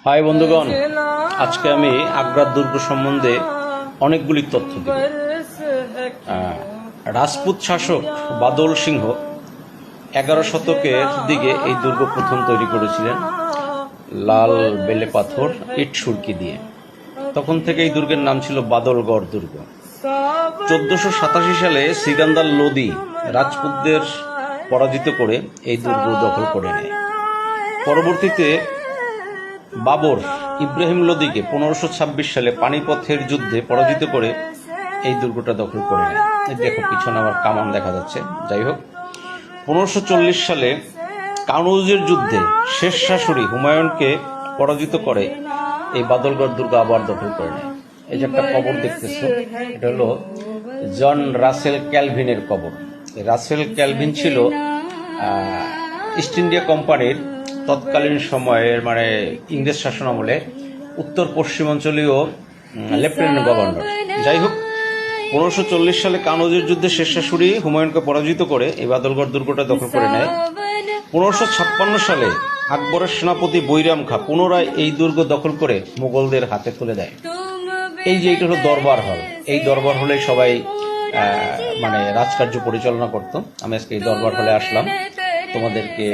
High বন্ধুগণ, আজকে আমি আগ্রার দুর্গ সম্বন্ধে অনেকগুলি তথ্য দেব। রাজপুত শাসক বাদল সিংহ 11 শতকের দিকে এই দুর্গ প্রথম তৈরি করেছিলেন লাল বেলে পাথর ইট সুরকি দিয়ে। তখন থেকে এই দুর্গের নাম ছিল বাদলগড় দুর্গ। 1487 সালে সিকান্দার লোদি রাজপুতদের পরাজিত করে এই দুর্গ দখল করে নেয়। পরবর্তীতে বাবর ইব্রাহিম লোদিকে 1526 সালে পানিপথের যুদ্ধে পরাজিত করে এই দুর্গটা দখল করে নেয়। দেখো পিছনে আবার কামান দেখা যাচ্ছে। যাই হোক, 1540 সালে কানৌজের যুদ্ধে শেষ শাশুড়ি হুমায়ুনকে পরাজিত করে এই বাদলগড় দুর্গ আবার দখল করে নেয়। এই যে একটা কবর দেখতেছো, এটা হলো জন রাসেল ক্যালভিনের কবর। রাসেল ক্যালভিন ছিল ইস্ট ইন্ডিয়া কোম্পানির তৎকালীন সময়ের মানে ইংরেজ শাসন আমলে উত্তর পশ্চিমাঞ্চলীয় লেফটেন্যান্ট গভর্নর। যাই হোক, 1540 সালে কানৌজের যুদ্ধে শেষ শাশুড়ি হুমায়ুনকে পরাজিত করে এই বাদলগড় দুর্গটা দখল করে নেয়। 1556 সালে আকবরের সেনাপতি বৈরাম খাঁ পুনরায় এই দুর্গ দখল করে মুঘলদের হাতে তুলে দেয়। এই যে এটা হলো দরবার হল, এই দরবার হলে সবাই মানে রাজকার্য পরিচালনা করত। আমি আজকে এই দরবার হলে আসলাম তোমাদেরকে